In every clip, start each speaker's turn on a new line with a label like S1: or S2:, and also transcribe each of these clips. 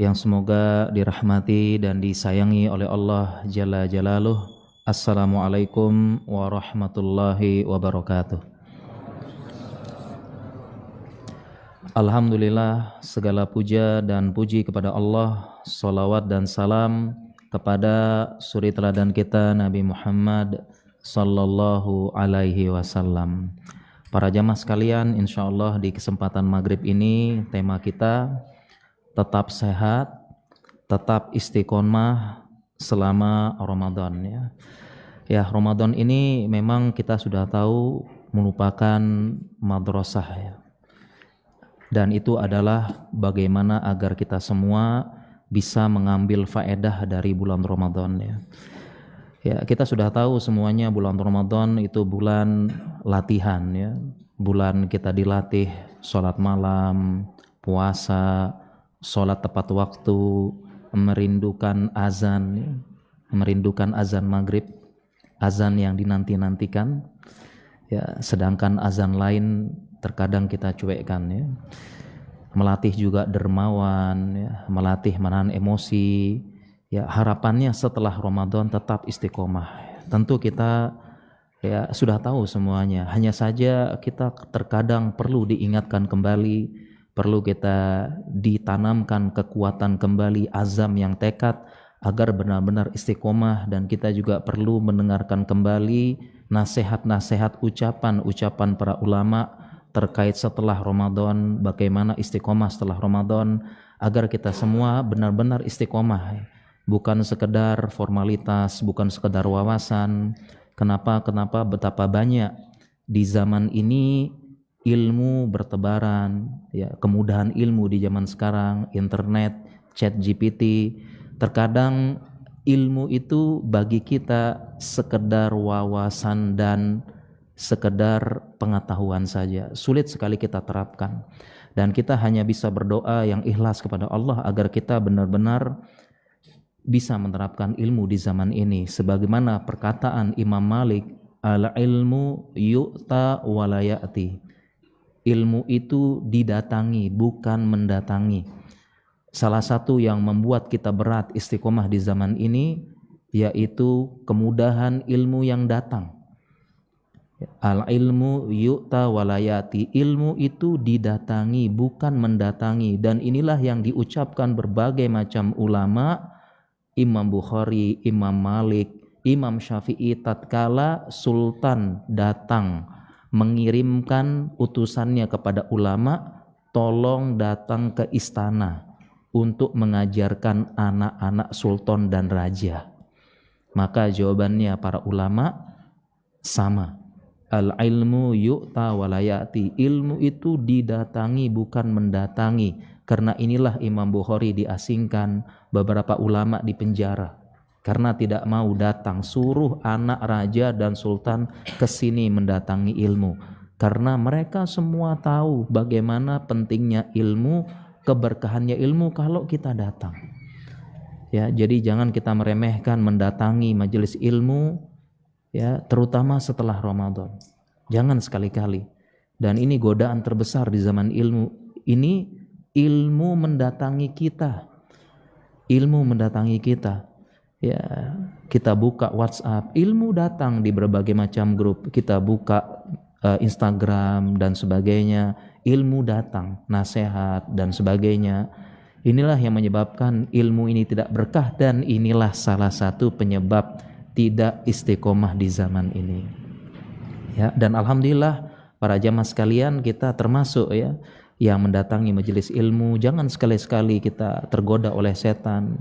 S1: yang semoga dirahmati dan disayangi oleh Allah Jalla Jalaluh. Assalamualaikum warahmatullahi wabarakatuh. Alhamdulillah, segala puja dan puji kepada Allah, salawat dan salam kepada suri teladan kita Nabi Muhammad sallallahu alaihi wasallam. Para jamaah sekalian, insyaallah di kesempatan maghrib ini tema kita tetap sehat, tetap istiqomah selama Ramadan ya. Ya, Ramadan ini memang kita sudah tahu merupakan madrasah ya. Dan itu adalah bagaimana agar kita semua bisa mengambil faedah dari bulan Ramadan ya. Ya, kita sudah tahu semuanya bulan Ramadan itu bulan latihan ya. Bulan kita dilatih sholat malam, puasa, sholat tepat waktu, merindukan azan ya. Merindukan azan maghrib, azan yang dinanti-nantikan ya, sedangkan azan lain terkadang kita cuekkan ya. Melatih juga dermawan ya, melatih menahan emosi ya. Harapannya setelah Ramadan tetap istiqomah. Tentu kita ya sudah tahu semuanya, hanya saja kita terkadang perlu diingatkan kembali, perlu kita ditanamkan kekuatan kembali, azam yang tekad agar benar-benar istiqomah. Dan kita juga perlu mendengarkan kembali nasihat-nasihat, ucapan-ucapan para ulama terkait setelah Ramadan, bagaimana istiqomah setelah Ramadan, agar kita semua benar-benar istiqomah, bukan sekedar formalitas, bukan sekedar wawasan. Kenapa betapa banyak di zaman ini ilmu bertebaran ya, kemudahan ilmu di zaman sekarang, internet, chat GPT. Terkadang ilmu itu bagi kita sekedar wawasan dan sekedar pengetahuan saja, sulit sekali kita terapkan. Dan kita hanya bisa berdoa yang ikhlas kepada Allah agar kita benar-benar bisa menerapkan ilmu di zaman ini. Sebagaimana perkataan Imam Malik, al-ilmu yu'ta wa la ya'ti. Ilmu itu didatangi, bukan mendatangi. Salah satu yang membuat kita berat istiqomah di zaman ini yaitu kemudahan ilmu yang datang. Al-ilmu yu'ta walayati, ilmu itu didatangi bukan mendatangi. Dan inilah yang diucapkan berbagai macam ulama, Imam Bukhari, Imam Malik, Imam Syafi'i, tatkala sultan datang mengirimkan utusannya kepada ulama, tolong datang ke istana untuk mengajarkan anak-anak sultan dan raja. Maka jawabannya para ulama sama. Al-ilmu yu'ta walayati, ilmu itu didatangi bukan mendatangi. Karena inilah Imam Bukhari diasingkan, beberapa ulama dipenjara karena tidak mau datang, suruh anak raja dan sultan ke sini mendatangi ilmu. Karena mereka semua tahu bagaimana pentingnya ilmu, keberkahannya ilmu kalau kita datang. Ya, jadi jangan kita meremehkan mendatangi majelis ilmu ya, terutama setelah Ramadan. Jangan sekali-kali. Dan ini godaan terbesar di zaman ilmu ini, ilmu mendatangi kita. Ilmu mendatangi kita. Ya, kita buka WhatsApp, ilmu datang di berbagai macam grup. Kita buka Instagram dan sebagainya, ilmu datang, nasihat dan sebagainya. Inilah yang menyebabkan ilmu ini tidak berkah, dan inilah salah satu penyebab tidak istiqomah di zaman ini. Ya, dan alhamdulillah para jamaah sekalian, kita termasuk ya yang mendatangi majelis ilmu. Jangan sekali-sekali kita tergoda oleh setan.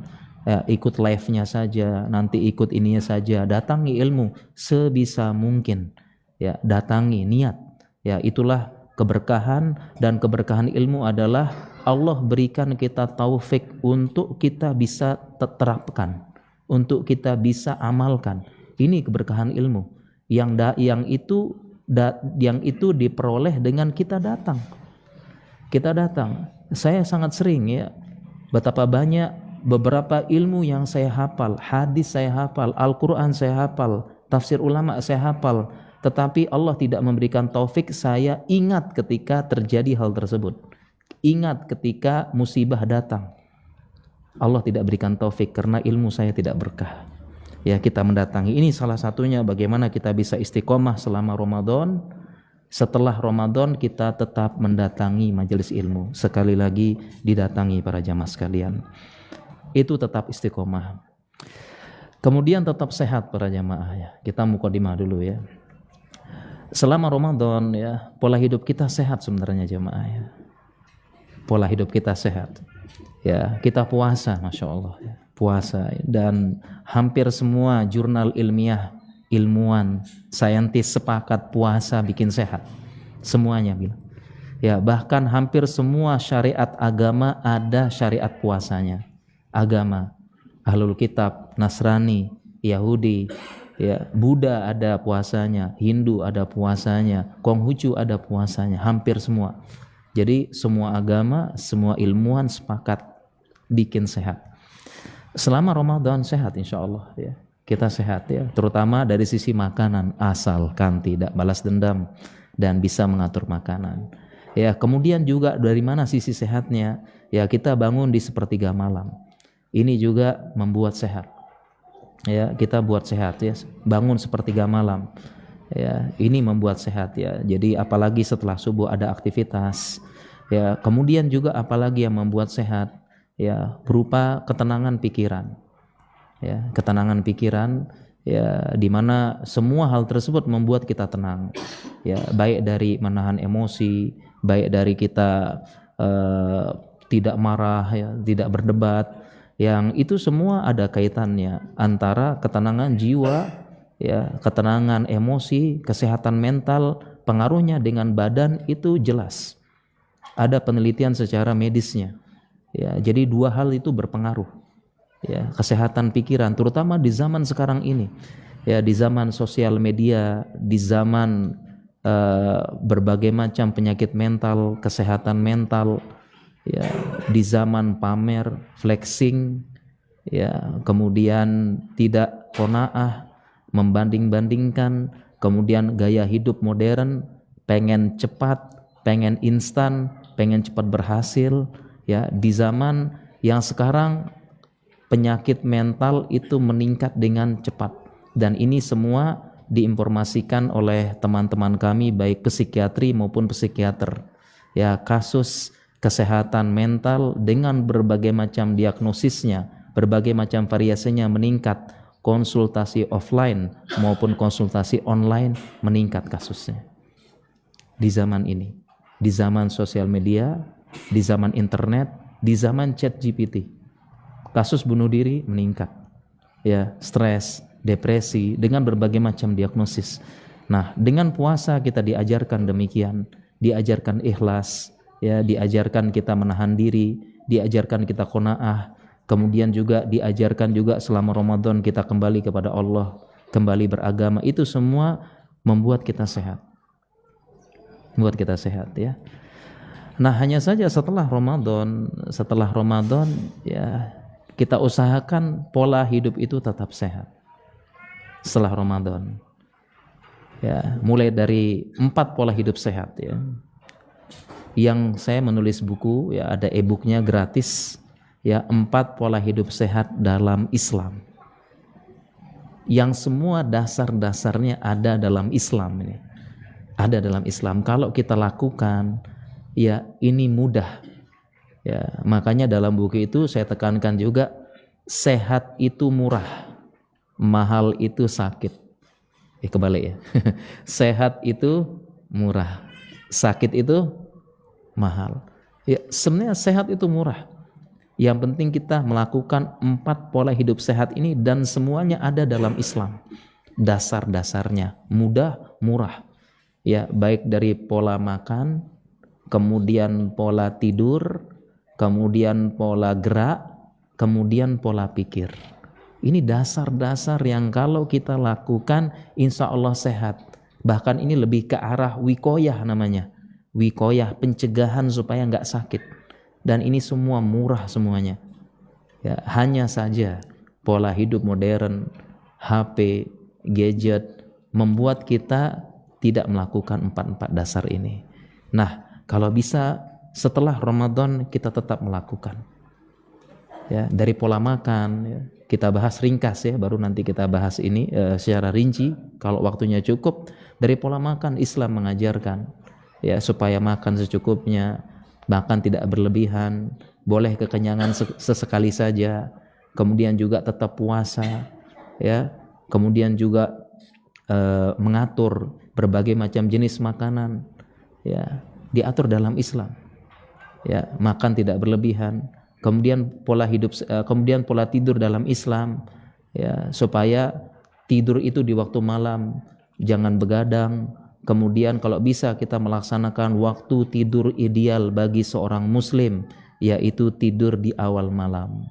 S1: Ya, ikut live-nya saja, nanti ikut ininya saja. Datangi ilmu sebisa mungkin. Ya, datangi niat. Ya, itulah keberkahan, dan keberkahan ilmu adalah Allah berikan kita taufik untuk kita bisa terapkan, untuk kita bisa amalkan. Ini keberkahan ilmu yang itu diperoleh dengan kita datang. Kita datang. Saya sangat sering ya, betapa banyak beberapa ilmu yang saya hafal, hadis saya hafal, Al-Quran saya hafal, tafsir ulama saya hafal, tetapi Allah tidak memberikan taufik saya ingat ketika terjadi hal tersebut, ingat ketika musibah datang. Allah tidak berikan taufik karena ilmu saya tidak berkah. Ya, kita mendatangi ini salah satunya bagaimana kita bisa istiqomah selama Ramadan. Setelah Ramadan kita tetap mendatangi majelis ilmu. Sekali lagi didatangi para jamaah sekalian. Itu tetap istiqomah. Kemudian tetap sehat para jamaah ya. Kita mukadimah dulu ya. Selama Ramadan ya, pola hidup kita sehat sebenarnya jamaah ya. Pola hidup kita sehat. Ya, kita puasa, masya Allah ya. Puasa, dan hampir semua jurnal ilmiah, ilmuwan, saintis sepakat puasa bikin sehat. Semuanya bilang. Ya, bahkan hampir semua syariat agama ada syariat puasanya. Agama, Ahlul Kitab, Nasrani, Yahudi, ya, Buddha ada puasanya, Hindu ada puasanya, Konghucu ada puasanya, hampir semua. Jadi semua agama, semua ilmuwan sepakat bikin sehat. Selama Ramadan sehat insya Allah ya. Kita sehat ya, terutama dari sisi makanan, asalkan tidak balas dendam dan bisa mengatur makanan. Ya, kemudian juga dari mana sisi sehatnya? Ya, kita bangun di sepertiga malam. Ini juga membuat sehat. Ya, kita buat sehat ya, bangun sepertiga malam. Ya, ini membuat sehat ya. Jadi apalagi setelah subuh ada aktivitas. Ya, kemudian juga apalagi yang membuat sehat? Ya, berupa ketenangan pikiran. Ya, ketenangan pikiran ya, di mana semua hal tersebut membuat kita tenang. Ya, baik dari menahan emosi, baik dari kita tidak marah ya, tidak berdebat. Yang itu semua ada kaitannya antara ketenangan jiwa ya, ketenangan emosi, kesehatan mental, pengaruhnya dengan badan itu jelas. Ada penelitian secara medisnya. Ya, jadi dua hal itu berpengaruh. Ya, kesehatan pikiran terutama di zaman sekarang ini. Ya, di zaman sosial media, di zaman berbagai macam penyakit mental, kesehatan mental, ya, di zaman pamer, flexing, ya, kemudian tidak qanaah, membanding-bandingkan, kemudian gaya hidup modern, pengen cepat, pengen instan, pengen cepat berhasil. Ya, di zaman yang sekarang penyakit mental itu meningkat dengan cepat, dan ini semua diinformasikan oleh teman-teman kami baik psikiatri maupun psikiater. Ya, kasus kesehatan mental dengan berbagai macam diagnosisnya, berbagai macam variasinya meningkat. Konsultasi offline maupun konsultasi online meningkat kasusnya. Di zaman ini, di zaman sosial media, di zaman internet, di zaman chat GPT, kasus bunuh diri meningkat. Ya, stres, depresi dengan berbagai macam diagnosis. Nah, dengan puasa kita diajarkan demikian, diajarkan ikhlas, ya, diajarkan kita menahan diri, diajarkan kita qanaah, kemudian juga diajarkan juga selama Ramadan kita kembali kepada Allah, kembali beragama. Itu semua membuat kita sehat. Membuat kita sehat ya. Nah, hanya saja setelah Ramadan ya, kita usahakan pola hidup itu tetap sehat. Setelah Ramadan. Ya, mulai dari 4 pola hidup sehat ya. Yang saya menulis buku ya, ada e-booknya gratis ya, 4 pola hidup sehat dalam Islam. Yang semua dasar-dasarnya ada dalam Islam ini. Ada dalam Islam. Kalau kita lakukan ya, ini mudah. Ya, makanya dalam buku itu saya tekankan juga, sehat itu murah, mahal itu sakit. Kebalik ya. Sehat itu murah, sakit itu mahal. Ya, sebenarnya sehat itu murah. Yang penting kita melakukan 4 pola hidup sehat ini, dan semuanya ada dalam Islam. Dasar-dasarnya mudah, murah. Ya, baik dari pola makan, kemudian pola tidur, kemudian pola gerak, kemudian pola pikir. Ini dasar-dasar yang kalau kita lakukan insya Allah sehat. Bahkan ini lebih ke arah wikoyah namanya. Wikoyah, pencegahan supaya nggak sakit. Dan ini semua murah semuanya. Ya, hanya saja pola hidup modern, HP, gadget membuat kita tidak melakukan 4 dasar ini. Nah, kalau bisa setelah Ramadan kita tetap melakukan. Ya, dari pola makan ya. Kita bahas ringkas ya, baru nanti kita bahas ini secara rinci kalau waktunya cukup. Dari pola makan Islam mengajarkan ya supaya makan secukupnya, makan tidak berlebihan, boleh kekenyangan sesekali saja, kemudian juga tetap puasa ya, kemudian juga mengatur berbagai macam jenis makanan ya, diatur dalam Islam ya, makan tidak berlebihan. Kemudian kemudian pola tidur dalam Islam ya, supaya tidur itu di waktu malam jangan begadang. Kemudian kalau bisa kita melaksanakan waktu tidur ideal bagi seorang muslim, yaitu tidur di awal malam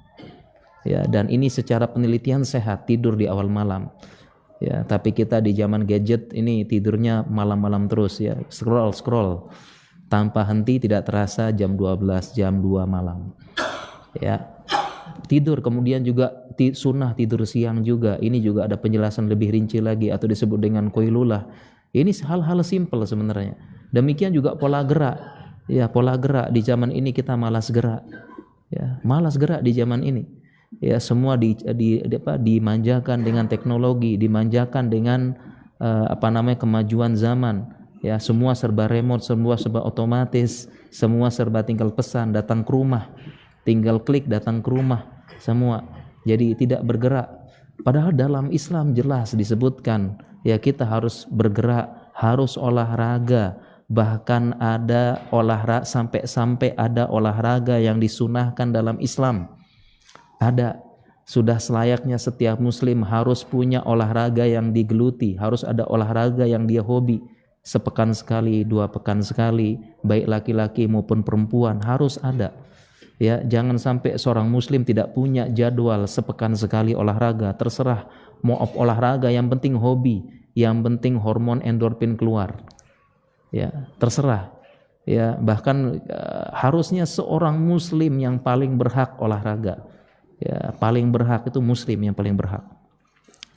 S1: ya, dan ini secara penelitian sehat tidur di awal malam ya. Tapi kita di zaman gadget ini tidurnya malam-malam terus ya, scroll tanpa henti, tidak terasa jam 12, jam 2 malam ya, tidur. Kemudian juga sunnah tidur siang juga, ini juga ada penjelasan lebih rinci lagi atau disebut dengan qailulah. Ini hal-hal simpel sebenarnya. Demikian juga pola gerak ya, pola gerak di zaman ini kita malas gerak ya, malas gerak di zaman ini ya, semua dimanjakan dengan teknologi, dimanjakan dengan kemajuan zaman ya, semua serba remote, semua serba otomatis, semua serba tinggal pesan datang ke rumah, tinggal klik datang ke rumah semua. Jadi tidak bergerak. Padahal dalam Islam jelas disebutkan ya, kita harus bergerak, harus olahraga. Bahkan ada olahraga, sampai ada olahraga yang disunahkan dalam Islam. Ada, sudah selayaknya setiap muslim harus punya olahraga yang digeluti, harus ada olahraga yang dia hobi. Sepekan sekali, 2 pekan sekali, baik laki-laki maupun perempuan harus ada. Ya, jangan sampai seorang muslim tidak punya jadwal sepekan sekali olahraga. Terserah mau olahraga, yang penting hobi, yang penting hormon endorfin keluar. Ya, terserah. Ya, bahkan harusnya seorang muslim yang paling berhak olahraga. Ya, paling berhak itu muslim yang paling berhak.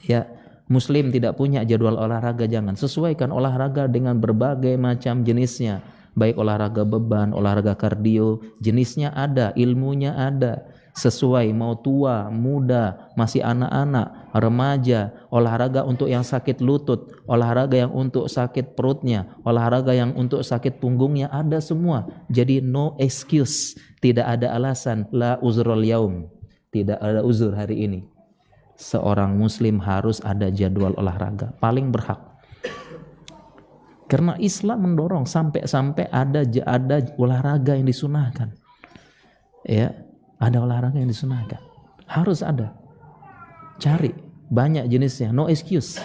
S1: Ya, muslim tidak punya jadwal olahraga, jangan. Sesuaikan olahraga dengan berbagai macam jenisnya. Baik olahraga beban, olahraga kardio, jenisnya ada, ilmunya ada. Sesuai mau tua, muda, masih anak-anak, remaja, olahraga untuk yang sakit lutut, olahraga yang untuk sakit perutnya, olahraga yang untuk sakit punggungnya, ada semua. Jadi no excuse, tidak ada alasan, la uzrul yaum, tidak ada uzur hari ini. Seorang muslim harus ada jadwal olahraga, paling berhak. Karena Islam mendorong sampai ada olahraga yang disunahkan. Ya, ada olahraga yang disunahkan. Harus ada. Cari banyak jenisnya, no excuse.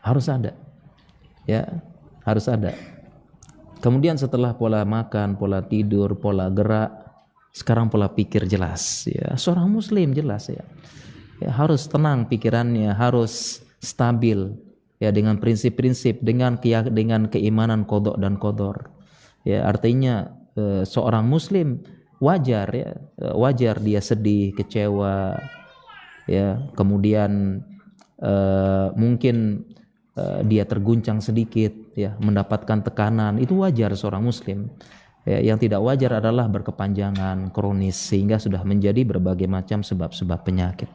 S1: Harus ada. Ya, harus ada. Kemudian setelah pola makan, pola tidur, pola gerak, sekarang pola pikir jelas ya. Seorang muslim jelas ya. Ya, harus tenang pikirannya, harus stabil. Ya, dengan prinsip-prinsip, dengan keimanan qadha dan qadar. Ya, artinya seorang muslim wajar ya, wajar dia sedih, kecewa ya, kemudian mungkin dia terguncang sedikit ya, mendapatkan tekanan, itu wajar seorang muslim. Ya, yang tidak wajar adalah berkepanjangan, kronis, sehingga sudah menjadi berbagai macam sebab-sebab penyakit.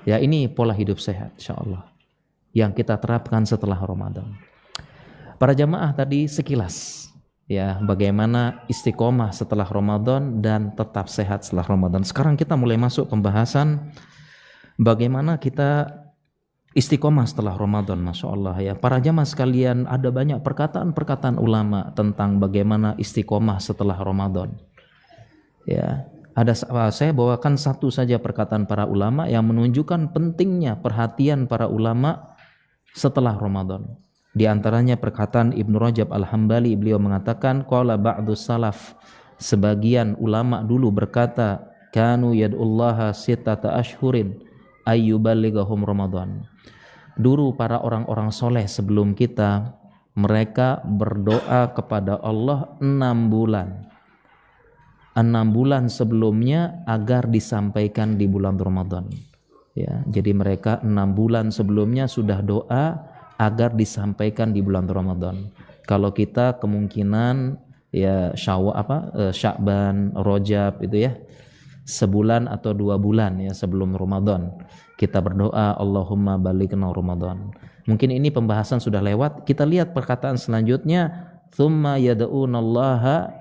S1: Ya, ini pola hidup sehat insyaallah yang kita terapkan setelah Ramadan. Para jamaah tadi sekilas ya, bagaimana istiqomah setelah Ramadan dan tetap sehat setelah Ramadan. Sekarang kita mulai masuk pembahasan bagaimana kita istiqomah setelah Ramadan. Masya Allah ya, para jamaah sekalian, ada banyak perkataan-perkataan ulama tentang bagaimana istiqomah setelah Ramadan. Ya, saya bawakan satu saja perkataan para ulama yang menunjukkan pentingnya perhatian para ulama setelah Ramadan. Di antaranya perkataan Ibnu Rajab Al-Hambali, beliau mengatakan qala ba'du salaf, sebagian ulama dulu berkata, kanu yad'ullaha sittata ashhurin ayyubalighahum Ramadan. Dulu para orang-orang soleh sebelum kita, mereka berdoa kepada Allah 6 bulan. 6 bulan sebelumnya agar disampaikan di bulan Ramadan. Ya, jadi mereka 6 bulan sebelumnya sudah doa agar disampaikan di bulan Ramadan. Kalau kita kemungkinan ya Sya'ban, Rajab itu ya. sebulan atau 2 bulan ya sebelum Ramadan. Kita berdoa Allahumma balighna Ramadan. Mungkin ini pembahasan sudah lewat. Kita lihat perkataan selanjutnya, tsumma yad'unallaha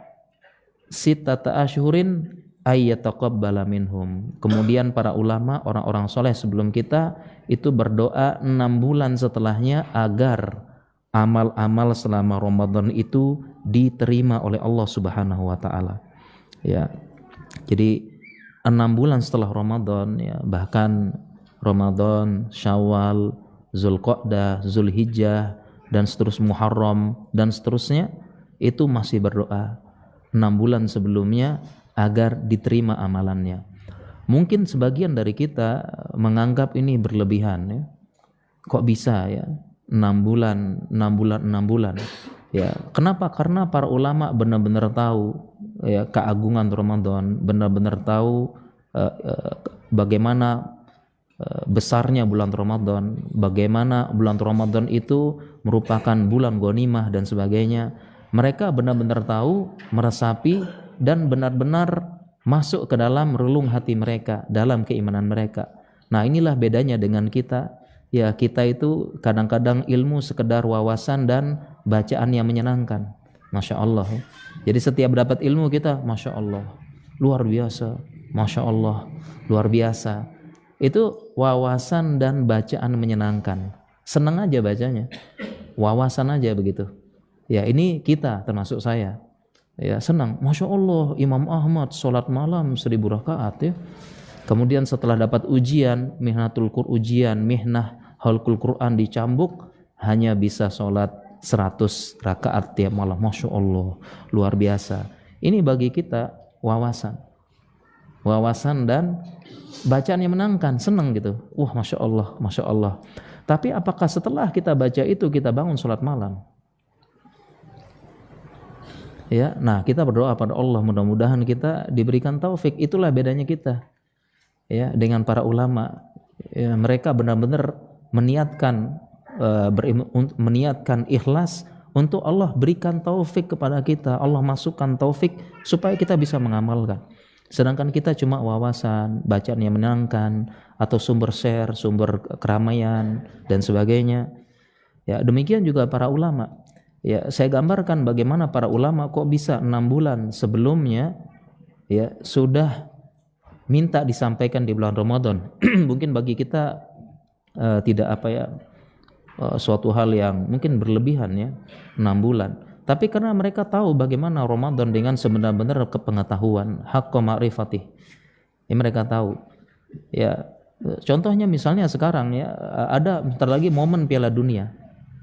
S1: sittata asyhurin ayyataqabbala minhum. Kemudian para ulama, orang-orang soleh sebelum kita itu berdoa 6 bulan setelahnya agar amal-amal selama Ramadan itu diterima oleh Allah Subhanahu wa taala. Ya. Jadi 6 bulan setelah Ramadan ya, bahkan Ramadan, Syawal, Zulqa'dah, Zulhijjah dan seterusnya, Muharram dan seterusnya itu masih berdoa 6 bulan sebelumnya agar diterima amalannya. Mungkin sebagian dari kita menganggap ini berlebihan ya. Kok bisa ya? 6 bulan. Ya, kenapa? Karena para ulama benar-benar tahu ya keagungan Ramadan, benar-benar tahu bagaimana besarnya bulan Ramadan, bagaimana bulan Ramadan itu merupakan bulan ghanimah dan sebagainya. Mereka benar-benar tahu, meresapi dan benar-benar masuk ke dalam relung hati mereka, dalam keimanan mereka. Nah, inilah bedanya dengan kita. Ya, kita itu kadang-kadang ilmu sekedar wawasan dan bacaan yang menyenangkan. Masya Allah. Jadi setiap dapat ilmu kita, Masya Allah, luar biasa. Masya Allah, luar biasa. Itu wawasan dan bacaan menyenangkan. Senang aja bacanya. Wawasan aja begitu. Ya, ini kita termasuk saya. Ya, senang. Masya Allah, Imam Ahmad sholat malam 1000 rakaat ya. Kemudian setelah dapat ujian, mihnah halqul Quran dicambuk, hanya bisa sholat 100 rakaat tiap malam. Masya Allah, luar biasa. Ini bagi kita wawasan dan bacaan yang menangkan, senang gitu. Wah, Masya Allah, Masya Allah. Tapi apakah setelah kita baca itu kita bangun sholat malam? Ya, nah kita berdoa pada Allah, mudah-mudahan kita diberikan taufik. Itulah bedanya kita ya dengan para ulama. Ya, mereka benar-benar meniatkan ikhlas untuk Allah berikan taufik kepada kita. Allah masukkan taufik supaya kita bisa mengamalkan. Sedangkan kita cuma wawasan, bacaan yang menyenangkan, atau sumber share, sumber keramaian dan sebagainya. Ya, demikian juga para ulama. Ya, saya gambarkan bagaimana para ulama kok bisa 6 bulan sebelumnya ya sudah minta disampaikan di bulan Ramadan. Mungkin bagi kita tidak suatu hal yang mungkin berlebihan ya, 6 bulan. Tapi karena mereka tahu bagaimana Ramadan dengan sebenar-benar kepengetahuan, haqqa ma'rifatih. Ya, mereka tahu. Ya, contohnya misalnya sekarang ya ada bentar lagi momen Piala Dunia.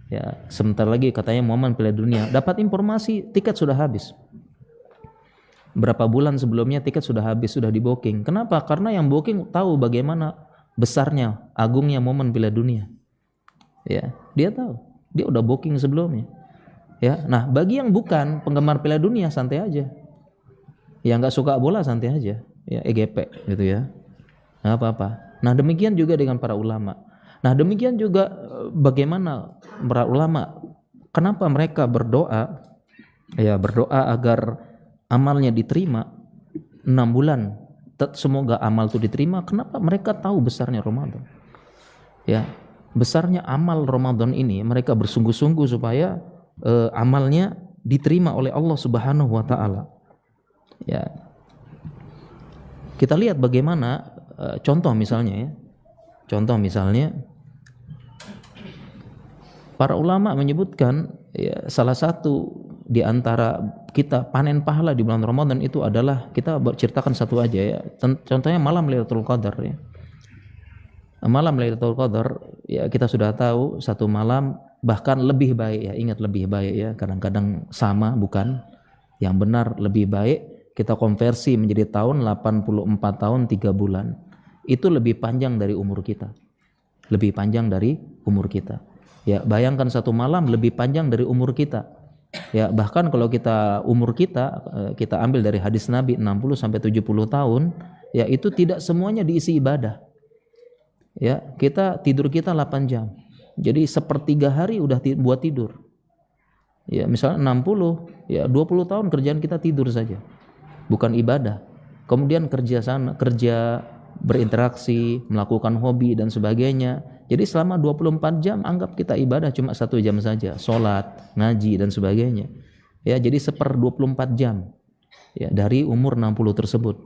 S1: Ya, sebentar lagi katanya momen Piala Dunia. Dapat informasi tiket sudah habis. Berapa bulan sebelumnya tiket sudah habis, sudah di-booking. Kenapa? Karena yang booking tahu bagaimana besarnya, agungnya momen Piala Dunia. Ya, dia tahu. Dia udah booking sebelumnya. Ya, nah bagi yang bukan penggemar Piala Dunia santai aja. Yang nggak suka bola santai aja. Ya, EGP gitu ya. Nggak apa-apa. Nah, demikian juga dengan para ulama. Nah, demikian juga bagaimana para ulama, kenapa mereka berdoa agar amalnya diterima 6 bulan, semoga amal itu diterima. Kenapa? Mereka tahu besarnya Ramadan. Ya, besarnya amal Ramadan ini, mereka bersungguh-sungguh supaya amalnya diterima oleh Allah Subhanahu wa taala. Ya. Kita lihat bagaimana contoh misalnya para ulama menyebutkan ya, salah satu di antara kita panen pahala di bulan Ramadan itu adalah, kita ceritakan satu aja ya. Contohnya malam Lailatul Qadar ya. Malam Lailatul Qadar ya, kita sudah tahu satu malam bahkan lebih baik ya, ingat lebih baik ya. Kadang-kadang sama bukan. Yang benar lebih baik kita konversi menjadi tahun 84 tahun 3 bulan. Itu lebih panjang dari umur kita. Lebih panjang dari umur kita. Ya, bayangkan satu malam lebih panjang dari umur kita. Ya, bahkan kalau kita umur kita ambil dari hadis Nabi 60 sampai 70 tahun, ya itu tidak semuanya diisi ibadah. Ya, tidur kita 8 jam. Jadi sepertiga hari udah buat tidur. Ya, misalnya 60, ya 20 tahun kerjaan kita tidur saja. Bukan ibadah. kemudian kerja sana, kerja, berinteraksi, melakukan hobi dan sebagainya. Jadi selama 24 jam anggap kita ibadah cuma 1 jam saja, sholat, ngaji dan sebagainya. Ya, jadi 1/24 jam. Ya, dari umur 60 tersebut.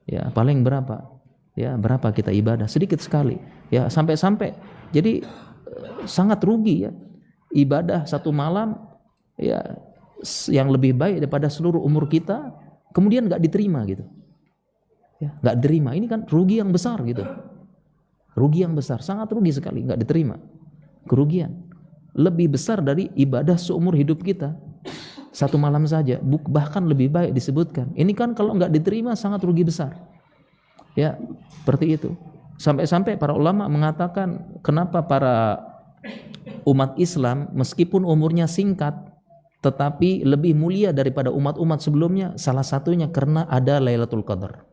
S1: Ya, paling berapa? Ya, berapa kita ibadah? Sedikit sekali. Ya, sampai-sampai jadi sangat rugi ya. Ibadah 1 malam ya yang lebih baik daripada seluruh umur kita kemudian enggak diterima gitu. Ya, enggak diterima. Ini kan rugi yang besar gitu. Rugi yang besar, sangat rugi sekali, enggak diterima. Kerugian lebih besar dari ibadah seumur hidup kita. 1 malam saja, bahkan lebih baik disebutkan. Ini kan kalau enggak diterima sangat rugi besar. Ya, seperti itu. Sampai-sampai para ulama mengatakan kenapa para umat Islam meskipun umurnya singkat tetapi lebih mulia daripada umat-umat sebelumnya, salah satunya karena ada Lailatul Qadar.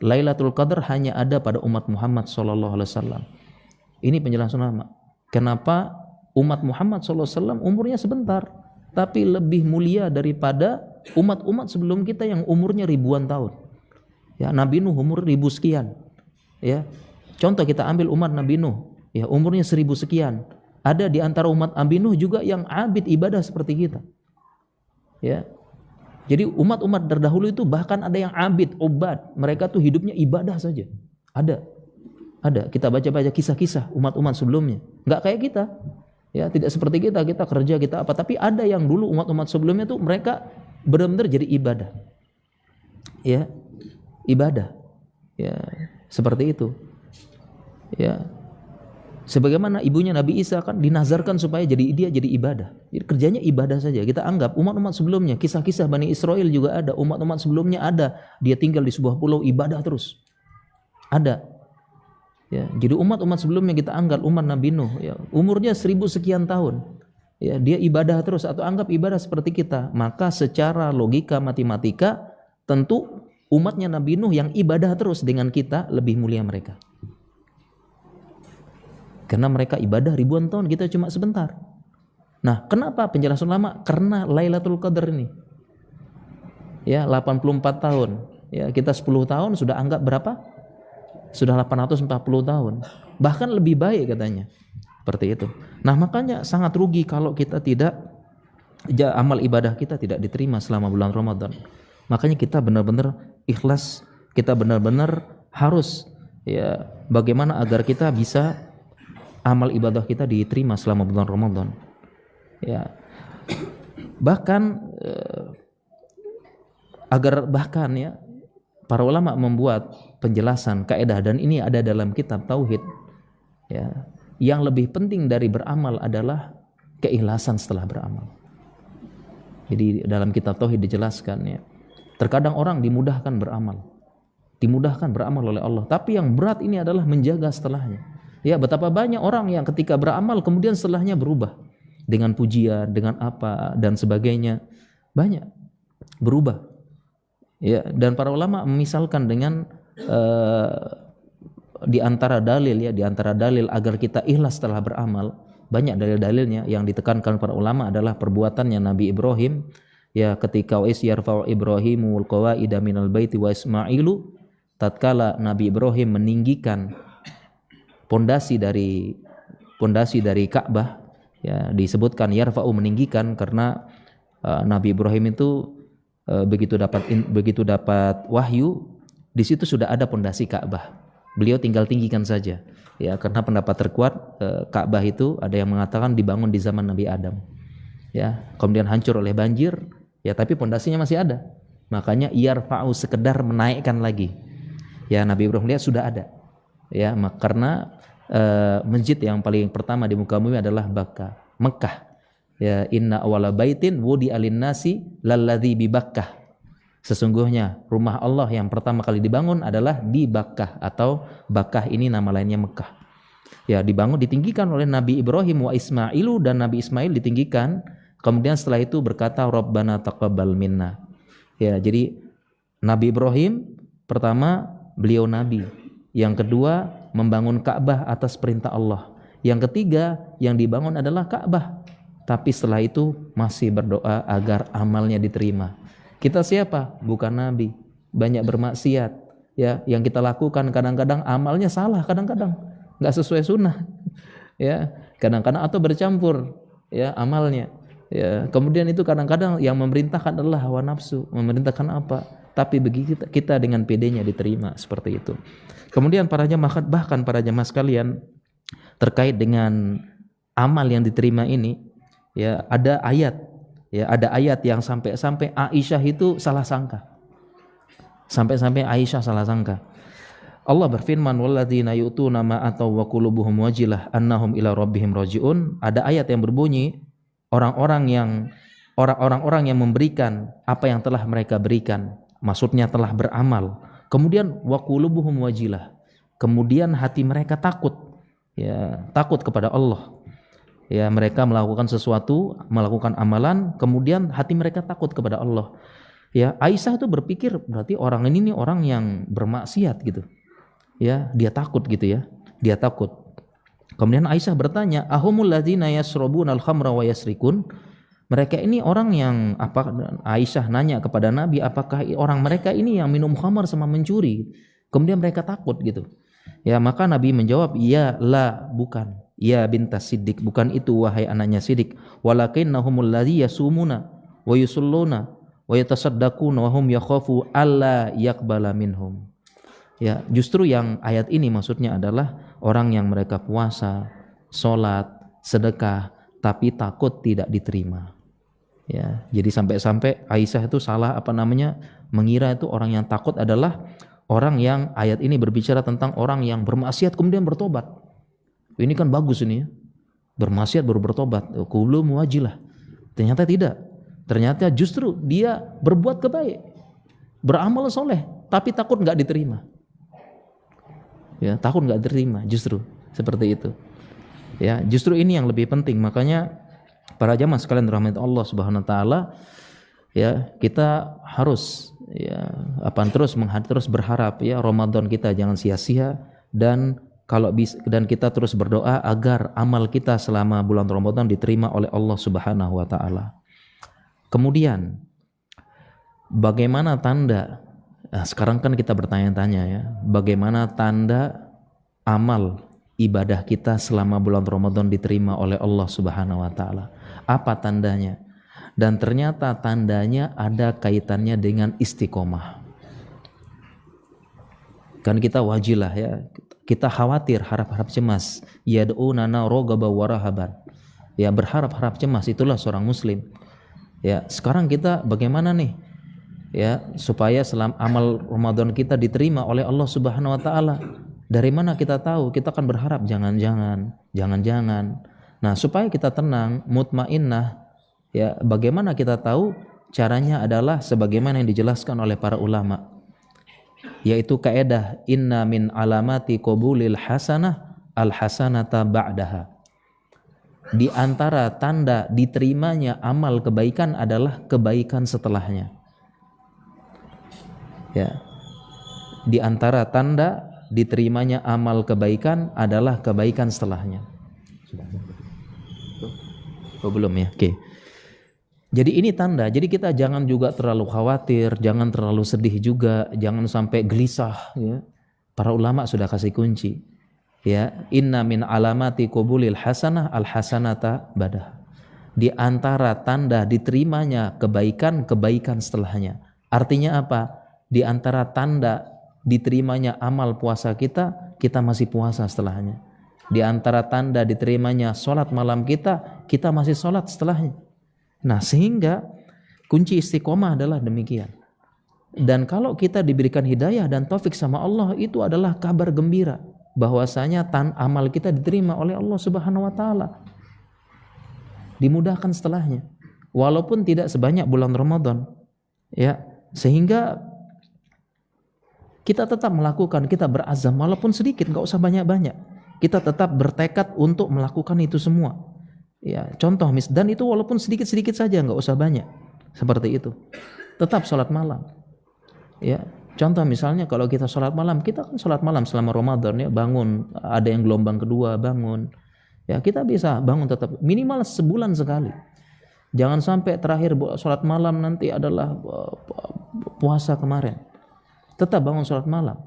S1: Lailatul Qadar hanya ada pada umat Muhammad SAW. Ini penjelasan ulama. Kenapa umat Muhammad SAW umurnya sebentar, tapi lebih mulia daripada umat-umat sebelum kita yang umurnya ribuan tahun. Ya, Nabi Nuh umur 1000 sekian. Ya, contoh kita ambil umat Nabi Nuh, ya umurnya 1000 sekian. Ada di antara umat Nabi Nuh juga yang abid ibadah seperti kita. Ya. Jadi umat-umat terdahulu itu bahkan ada yang abid, ubad. Mereka tuh hidupnya ibadah saja. Ada. Kita baca-baca kisah-kisah umat-umat sebelumnya. Enggak kayak kita. Ya, tidak seperti kita kerja, kita apa. Tapi ada yang dulu umat-umat sebelumnya tuh mereka benar-benar jadi ibadah. Ya. Ibadah. Ya, seperti itu. Ya. Sebagaimana ibunya Nabi Isa kan dinazarkan supaya dia jadi ibadah. Jadi kerjanya ibadah saja. Kita anggap umat-umat sebelumnya, kisah-kisah Bani Israel juga ada, umat-umat sebelumnya ada. Dia tinggal di sebuah pulau ibadah terus. Ada. Ya, jadi umat-umat sebelumnya kita anggap umat Nabi Nuh, ya, umurnya 1000 sekian tahun. Ya, dia ibadah terus atau anggap ibadah seperti kita. Maka secara logika matematika tentu umatnya Nabi Nuh yang ibadah terus dengan kita lebih mulia mereka. Karena mereka ibadah ribuan tahun, kita cuma sebentar. Nah, kenapa penjelasan lama? Karena Lailatul Qadar ini. Ya, 84 tahun. Ya, kita 10 tahun sudah anggap berapa? Sudah 840 tahun. Bahkan lebih baik katanya. Seperti itu. Nah, makanya sangat rugi kalau kita tidak amal ibadah kita tidak diterima selama bulan Ramadan. Makanya kita benar-benar ikhlas, kita benar-benar harus ya bagaimana agar kita bisa amal ibadah kita diterima selama bulan Ramadan. Ya. Bahkan bahkan ya para ulama membuat penjelasan kaidah dan ini ada dalam kitab tauhid. Ya. Yang lebih penting dari beramal adalah keikhlasan setelah beramal. Jadi dalam kitab tauhid dijelaskan ya. Terkadang orang dimudahkan beramal. Dimudahkan beramal oleh Allah, tapi yang berat ini adalah menjaga setelahnya. Ya, betapa banyak orang yang ketika beramal kemudian setelahnya berubah dengan pujian, dengan apa dan sebagainya. Banyak berubah. Ya, dan para ulama memisalkan dengan di antara dalil agar kita ikhlas setelah beramal, banyak dalil-dalilnya. Yang ditekankan para ulama adalah perbuatannya Nabi Ibrahim. Ya, ketika wa isyarfa'u Ibrahimul qawaida minal baiti wa Ismailu, tatkala Nabi Ibrahim meninggikan pondasi dari Ka'bah, ya disebutkan yarfa'u meninggikan karena Nabi Ibrahim itu begitu dapat wahyu, di situ sudah ada pondasi Ka'bah. Beliau tinggal tinggikan saja. Ya, karena pendapat terkuat Ka'bah itu ada yang mengatakan dibangun di zaman Nabi Adam. Ya, kemudian hancur oleh banjir, ya tapi pondasinya masih ada. Makanya yarfa'u sekedar menaikkan lagi. Ya, Nabi Ibrahim lihat sudah ada. Ya, karena masjid yang paling pertama di muka bumi adalah Mekah. Ya, inna awwala baitin wudi'a lin-nasi lalladzi bi Bakkah. Sesungguhnya rumah Allah yang pertama kali dibangun adalah di Bakkah, atau Bakkah ini nama lainnya Mekah. Ya, dibangun ditinggikan oleh Nabi Ibrahim wa Ismailu, dan Nabi Ismail ditinggikan. Kemudian setelah itu berkata Rabbana taqabbal minna. Ya, jadi Nabi Ibrahim pertama beliau nabi. Yang kedua membangun Ka'bah atas perintah Allah. Yang ketiga yang dibangun adalah Ka'bah. Tapi setelah itu masih berdoa agar amalnya diterima. Kita siapa? Bukan nabi. banyak bermaksiat. Ya, yang kita lakukan kadang-kadang amalnya salah, kadang-kadang nggak sesuai sunnah. Ya, kadang-kadang atau bercampur ya amalnya. Ya, kemudian itu kadang-kadang yang memerintahkan adalah hawa nafsu, memerintahkan apa? Tapi bagi kita dengan PD-nya diterima seperti itu. Kemudian bahkan para jemaah sekalian, terkait dengan amal yang diterima ini, ya ada ayat yang sampai Aisyah itu salah sangka. Sampai Aisyah salah sangka. Allah berfirman, walladzina yu'tuna ma ataw wa qulubuhum wajilah annahum ila rabbihim raji'un. Ada ayat yang berbunyi, orang-orang yang memberikan apa yang telah mereka berikan, maksudnya telah beramal. Kemudian wa qulubuhum wajilah. Kemudian hati mereka takut. Ya, takut kepada Allah. Ya, mereka melakukan sesuatu, melakukan amalan, kemudian hati mereka takut kepada Allah. Ya, Aisyah itu berpikir berarti orang ini nih orang yang bermaksiat gitu. Ya, dia takut gitu ya. Dia takut. Kemudian Aisyah bertanya, ahumul ladzina yasrabuna al-khamra wa yasrikun? Mereka ini orang yang apa? Aisyah nanya kepada Nabi, apakah orang mereka ini yang minum khamar sama mencuri? Kemudian mereka takut gitu. Ya, maka Nabi menjawab, "Ya, la, bukan. Ya bintas Siddiq, bukan itu wahai anaknya Siddiq. Walakinnahumul ladzi yasumuna wa yusalluna wa yatasaddaquna wa hum yakhafu alla yaqbala minhum." Ya, justru yang ayat ini maksudnya adalah orang yang mereka puasa, salat, sedekah, tapi takut tidak diterima. Ya, jadi sampai Aisyah itu salah mengira itu orang yang takut adalah orang yang ayat ini berbicara tentang orang yang bermaksiat kemudian bertobat. Ini kan bagus ini ya. Bermaksiat baru bertobat. Qulu muwajilah. Ternyata tidak. Ternyata justru dia berbuat kebaik. Beramal soleh. Tapi takut gak diterima. Ya, takut gak diterima justru. Seperti itu. Ya, justru ini yang lebih penting. Makanya para jamaah sekalian rahmat Allah Subhanahu wa taala, ya, kita harus terus berharap ya Ramadan kita jangan sia-sia, dan kita terus berdoa agar amal kita selama bulan Ramadan diterima oleh Allah Subhanahu wa taala. Kemudian bagaimana tanda? Sekarang kan kita bertanya-tanya ya, bagaimana tanda amal ibadah kita selama bulan Ramadan diterima oleh Allah Subhanahu wa taala? Apa tandanya? Dan ternyata tandanya ada kaitannya dengan istiqomah. Kan kita wajilah ya, kita khawatir, harap-harap cemas. Yad'unana raghaban wa rahaban. Ya, berharap-harap cemas, itulah seorang muslim. Ya, sekarang kita bagaimana nih? Ya, supaya selama amal Ramadan kita diterima oleh Allah Subhanahu wa taala. Dari mana kita tahu? Kita akan berharap jangan-jangan. Nah, supaya kita tenang, mutmainnah, ya, bagaimana kita tahu? Caranya adalah sebagaimana yang dijelaskan oleh para ulama, yaitu kaidah inna min alamati qabulil hasanah al hasanata ba'daha. Di antara tanda diterimanya amal kebaikan adalah kebaikan setelahnya. Ya. Di antara tanda diterimanya amal kebaikan adalah kebaikan setelahnya. Oh, belum ya? Oke. Jadi ini tanda. Jadi kita jangan juga terlalu khawatir, jangan terlalu sedih juga, jangan sampai gelisah ya. Para ulama sudah kasih kunci. Ya, inna min alamati qabulil hasanah al hasanata badah. Di antara tanda diterimanya kebaikan setelahnya. Artinya apa? Di antara tanda diterimanya amal puasa kita masih puasa setelahnya. Di antara tanda diterimanya sholat malam kita masih sholat setelahnya. Nah, sehingga kunci istiqomah adalah demikian. Dan kalau kita diberikan hidayah dan taufik sama Allah, itu adalah kabar gembira bahwasanya amal kita diterima oleh Allah Subhanahu wa taala. Dimudahkan setelahnya. Walaupun tidak sebanyak bulan Ramadan. Ya, sehingga kita tetap melakukan, kita berazam walaupun sedikit, enggak usah banyak-banyak. Kita tetap bertekad untuk melakukan itu semua. Ya, contoh dan itu walaupun sedikit-sedikit saja, enggak usah banyak. Seperti itu. Tetap sholat malam. Ya, contoh misalnya kalau kita sholat malam, kita kan sholat malam selama Ramadan ya, bangun, ada yang gelombang kedua bangun. Ya, kita bisa bangun tetap minimal sebulan sekali. Jangan sampai terakhir sholat malam nanti adalah puasa kemarin. tetap bangun sholat malam.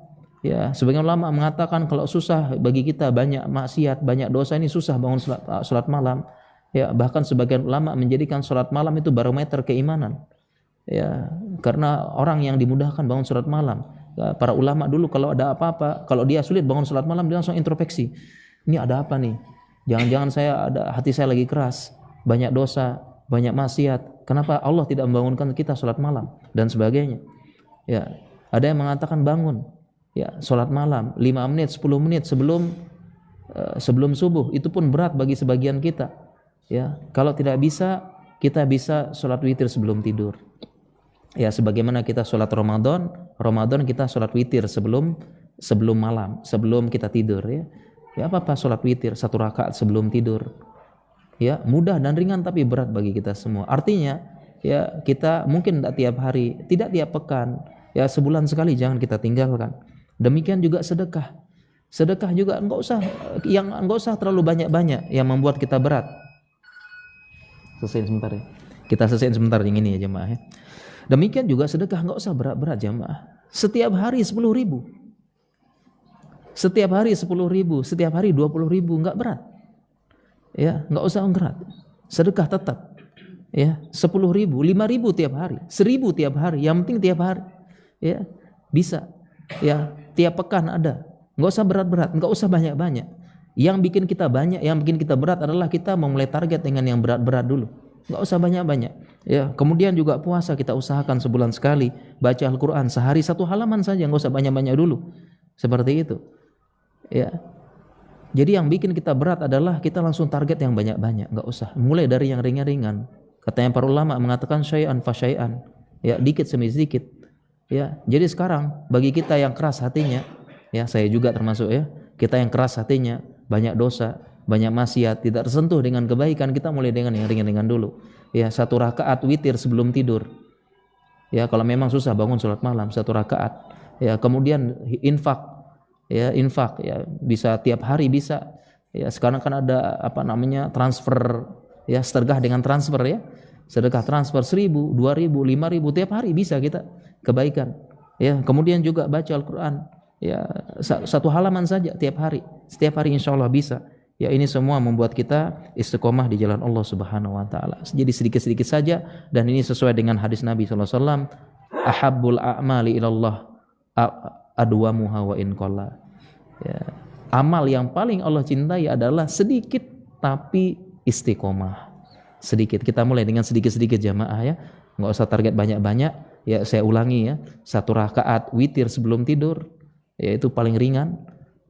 S1: Ya, sebagian ulama mengatakan kalau susah bagi kita banyak maksiat, banyak dosa, ini susah bangun sholat malam. Ya, bahkan sebagian ulama menjadikan sholat malam itu barometer keimanan. Ya, karena orang yang dimudahkan bangun sholat malam. Ya, para ulama dulu kalau ada apa-apa, kalau dia sulit bangun sholat malam, dia langsung introspeksi. Ini ada apa nih? Jangan-jangan hati saya lagi keras, banyak dosa, banyak maksiat. Kenapa Allah tidak membangunkan kita sholat malam dan sebagainya? Ya, ada yang mengatakan bangun, ya sholat malam 5 menit, 10 menit sebelum subuh, itu pun berat bagi sebagian kita. Ya, kalau tidak bisa, kita bisa sholat witir sebelum tidur. Ya, sebagaimana kita sholat Ramadan kita sholat witir sebelum malam, sebelum kita tidur, ya. Ya, apa sholat witir 1 rakaat sebelum tidur. Ya, mudah dan ringan tapi berat bagi kita semua. Artinya, ya kita mungkin tidak tiap hari, tidak tiap pekan, ya sebulan sekali jangan kita tinggalkan. Demikian juga sedekah. Sedekah juga enggak usah terlalu banyak-banyak yang membuat kita berat. Selesai sebentar ya. Kita selesaiin sebentar yang ini ya jemaah ya. Demikian juga sedekah enggak usah berat-berat jemaah. Setiap hari 10.000. Setiap hari 10.000, setiap hari 20.000, enggak berat. Ya, enggak usah berat. Sedekah tetap. Ya, 10.000, 5.000 tiap hari, 1.000 tiap hari, yang penting tiap hari. Ya, bisa. Ya, tiap pekan ada. Enggak usah berat-berat, enggak usah banyak-banyak. Yang bikin kita banyak, yang bikin kita berat adalah kita memulai target dengan yang berat-berat dulu. Enggak usah banyak-banyak. Ya, kemudian juga puasa kita usahakan sebulan sekali, baca Al-Qur'an sehari 1 halaman saja, enggak usah banyak-banyak dulu. Seperti itu. Ya. Jadi yang bikin kita berat adalah kita langsung target yang banyak-banyak, enggak usah. Mulai dari yang ringan-ringan. Katanya para ulama mengatakan syai'an fa syai'an. Ya, dikit demi sedikit. Ya, jadi sekarang bagi kita yang keras hatinya, ya saya juga termasuk ya, kita yang keras hatinya, banyak dosa, banyak maksiat, tidak tersentuh dengan kebaikan, kita mulai dengan yang ringan-ringan dulu. Ya, 1 rakaat witir sebelum tidur. Ya, kalau memang susah bangun sholat malam 1 rakaat. Ya, kemudian infak. Ya, infak ya bisa tiap hari bisa. Ya, sekarang kan ada transfer, ya sedekah dengan transfer ya. Sedekah transfer 1.000, 2.000, 5.000 tiap hari bisa kita kebaikan. Ya, kemudian juga baca Al-Qur'an. Ya, 1 halaman saja tiap hari. Setiap hari insyaallah bisa. Ya, ini semua membuat kita istiqomah di jalan Allah Subhanahu wa taala. Jadi sedikit-sedikit saja dan ini sesuai dengan hadis Nabi sallallahu alaihi wasallam, ahabbul a'mali ilallah adwamuha wa in qalla. Ya, amal yang paling Allah cintai adalah sedikit tapi istiqomah. Sedikit, kita mulai dengan sedikit-sedikit jamaah ya. Enggak usah target banyak-banyak. Ya, saya ulangi ya. 1 rakaat witir sebelum tidur, yaitu paling ringan.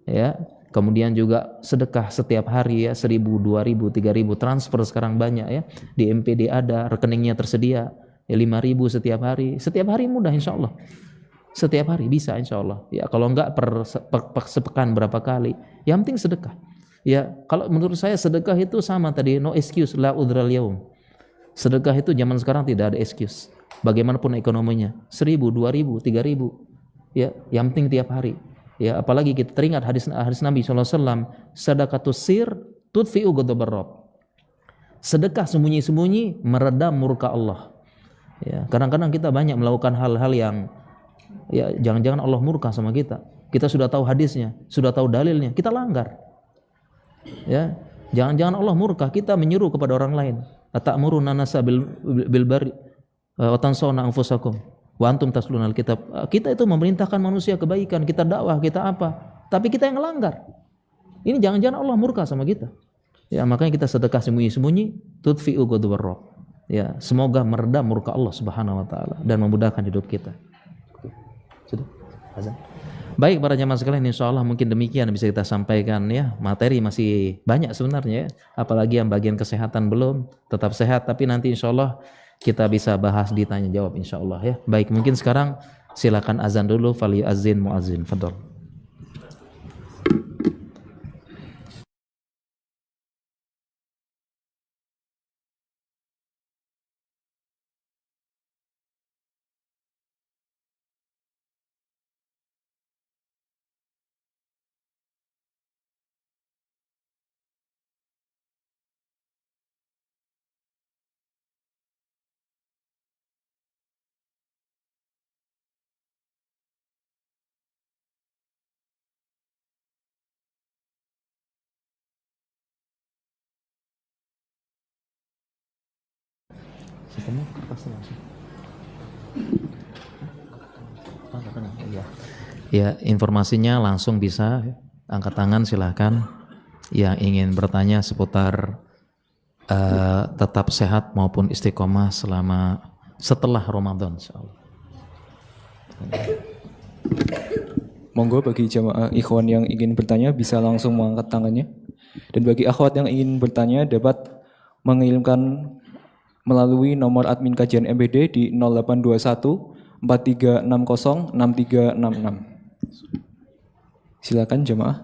S1: Ya. Kemudian juga sedekah setiap hari ya, 1.000, 2.000, 3.000 transfer sekarang banyak ya. Di MPD ada, rekeningnya tersedia. Ya, 5.000 setiap hari. Setiap hari mudah insyaallah. Setiap hari bisa insyaallah. Ya, kalau enggak sepekan berapa kali. Yang penting sedekah. Ya, kalau menurut saya sedekah itu sama tadi, no excuse la udral yaum. Sedekah itu zaman sekarang tidak ada excuse. Bagaimanapun ekonominya, 1.000, 2.000, 3.000. Ya, yang penting tiap hari. Ya, apalagi kita teringat hadis Nabi sallallahu alaihi wasallam, sedekatus sir tudfi'u ghadabar rabb. Sedekah sembunyi-sembunyi meredam murka Allah. Ya, kadang-kadang kita banyak melakukan hal-hal yang ya jangan-jangan Allah murka sama kita. Kita sudah tahu hadisnya, sudah tahu dalilnya, kita langgar. Ya, jangan-jangan Allah murka, kita menyuruh kepada orang lain. Atamuruna nasa bil bari wa tansawna anfusakum wa antum taslunal kitab. Kita itu memerintahkan manusia kebaikan, kita dakwah, kita apa? Tapi kita yang melanggar. Ini jangan-jangan Allah murka sama kita. Ya, makanya kita sedekah sembunyi-sembunyi, tudfi'u ghadabar rabb. Ya, semoga meredam murka Allah Subhanahu wa taala dan memudahkan hidup kita. Sudah? Azan. Baik para jamaah sekalian, insyaallah mungkin demikian bisa kita sampaikan ya. Materi masih banyak sebenarnya ya. Apalagi yang bagian kesehatan belum, tetap sehat, tapi nanti insyaallah kita bisa bahas di tanya jawab insyaallah ya. Baik, mungkin sekarang silakan azan dulu, fali azin muazin. Fadhol. Ketemu kertasnya langsung. Ya. Ya, informasinya langsung bisa angkat tangan silahkan yang ingin bertanya seputar tetap sehat maupun istiqomah selama setelah Ramadan insyaallah.
S2: Monggo bagi jamaah ikhwan yang ingin bertanya bisa langsung mengangkat tangannya. Dan bagi akhwat yang ingin bertanya dapat mengirimkan melalui nomor admin kajian MBD di 0821 4360 6366. Silakan jamaah.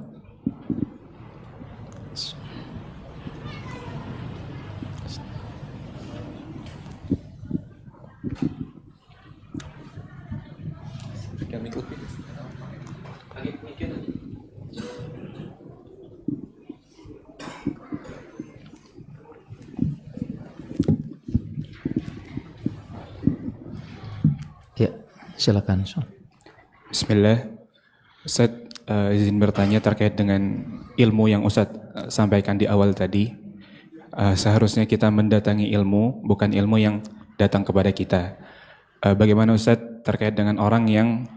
S1: Ya, silakan.
S3: Bismillah. Ustaz, izin bertanya terkait dengan ilmu yang Ustaz sampaikan di awal tadi. Seharusnya kita mendatangi ilmu, bukan ilmu yang datang kepada kita. Bagaimana Ustaz terkait dengan orang yang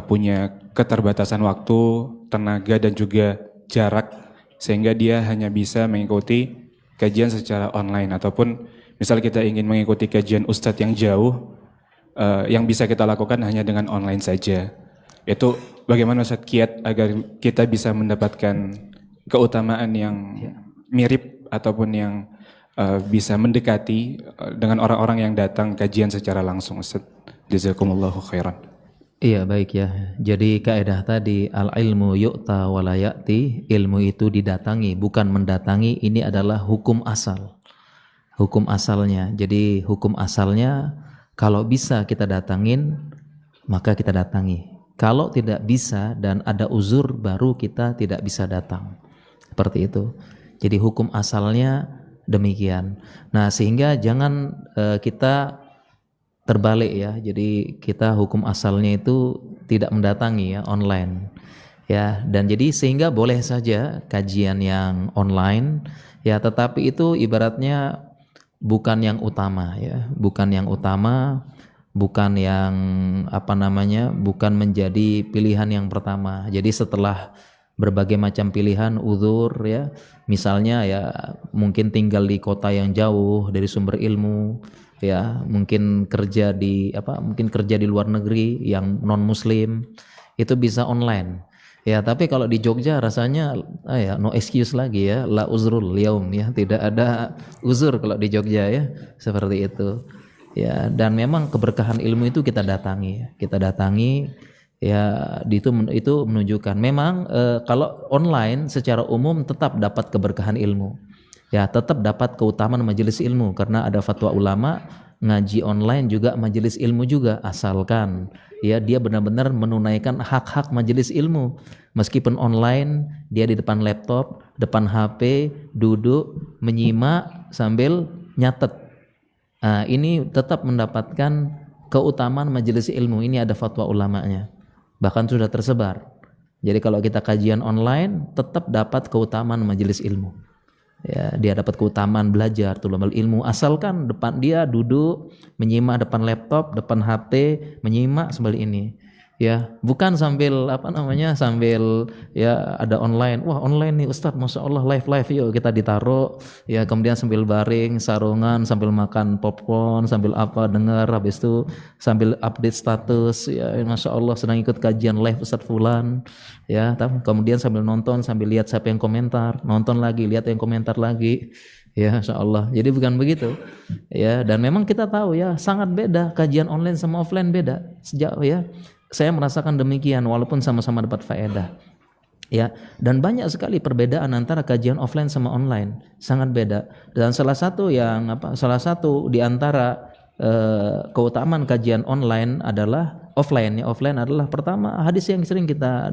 S3: punya keterbatasan waktu, tenaga dan juga jarak, sehingga dia hanya bisa mengikuti kajian secara online, ataupun misal kita ingin mengikuti kajian Ustaz yang jauh, yang bisa kita lakukan hanya dengan online saja. Itu bagaimana Ustaz kiat agar kita bisa mendapatkan keutamaan yang mirip ataupun yang bisa mendekati dengan orang-orang yang datang kajian secara langsung, Ustaz. Jazakumullahu khairan.
S1: Iya, baik ya. Jadi kaidah tadi al-ilmu yu'ta wa la ya'ti, ilmu itu didatangi bukan mendatangi, ini adalah hukum asal. Hukum asalnya. Jadi hukum asalnya kalau bisa kita datangin, maka kita datangi. Kalau tidak bisa dan ada uzur, baru kita tidak bisa datang. Seperti itu. Jadi hukum asalnya demikian. Nah, sehingga jangan kita terbalik ya. Jadi kita hukum asalnya itu tidak mendatangi ya, online. Ya, dan jadi sehingga boleh saja kajian yang online ya, tetapi itu ibaratnya bukan yang utama ya, bukan yang utama, bukan yang bukan menjadi pilihan yang pertama. Jadi setelah berbagai macam pilihan uzur ya, misalnya ya mungkin tinggal di kota yang jauh dari sumber ilmu ya, mungkin kerja di luar negeri yang non muslim, itu bisa online. Ya, tapi kalau di Jogja rasanya no excuse lagi ya, la uzrul yaum ya, tidak ada uzur kalau di Jogja ya, seperti itu. Ya, dan memang keberkahan ilmu itu kita datangi ya, itu menunjukkan memang kalau online secara umum tetap dapat keberkahan ilmu. Ya, tetap dapat keutamaan majelis ilmu karena ada fatwa ulama ngaji online juga majelis ilmu juga, asalkan ya dia benar-benar menunaikan hak-hak majelis ilmu. Meskipun online, dia di depan laptop, depan HP, duduk menyimak sambil nyatet. Nah, ini tetap mendapatkan keutamaan majelis ilmu. Ini ada fatwa ulamanya, bahkan sudah tersebar. Jadi kalau kita kajian online tetap dapat keutamaan majelis ilmu. Ya, dia dapat keutamaan belajar tulabul ilmu, asalkan depan dia duduk menyimak depan laptop, depan HP, menyimak sambil ini. Ya, bukan sambil sambil ya ada online. Wah, online nih Ustadz, Masya Allah, live yuk kita ditaruh ya, kemudian sambil baring sarungan, sambil makan popcorn, sambil dengar, habis itu sambil update status ya, Masya Allah sedang ikut kajian live Ustadz Fulan ya, kemudian sambil nonton, sambil lihat siapa yang komentar, nonton lagi, lihat yang komentar lagi ya, Masya Allah. Jadi bukan begitu ya, dan memang kita tahu ya sangat beda kajian online sama offline, beda sejauh ya. Saya merasakan demikian walaupun sama-sama dapat faedah. Ya, dan banyak sekali perbedaan antara kajian offline sama online, sangat beda. Dan salah satu di antara keutamaan kajian online adalah offline. Ya, offline adalah pertama hadis yang sering kita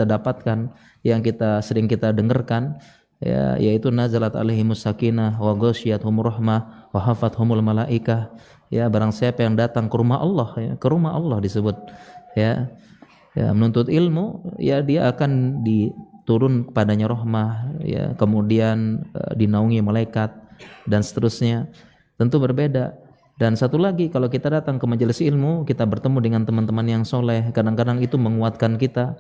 S1: dapatkan, yang sering kita dengarkan ya, yaitu nazalat alaihimus sakinah wa ghasyiyatuhum rahmah wa hafathumul malaikah. Ya, barang siapa yang datang ke rumah Allah ya, ke rumah Allah disebut ya, menuntut ilmu ya, dia akan diturun kepadanya rahmah ya, kemudian dinaungi malaikat dan seterusnya. Tentu berbeda Dan satu lagi, kalau kita datang ke majelis ilmu, kita bertemu dengan teman-teman yang soleh, kadang-kadang itu menguatkan kita.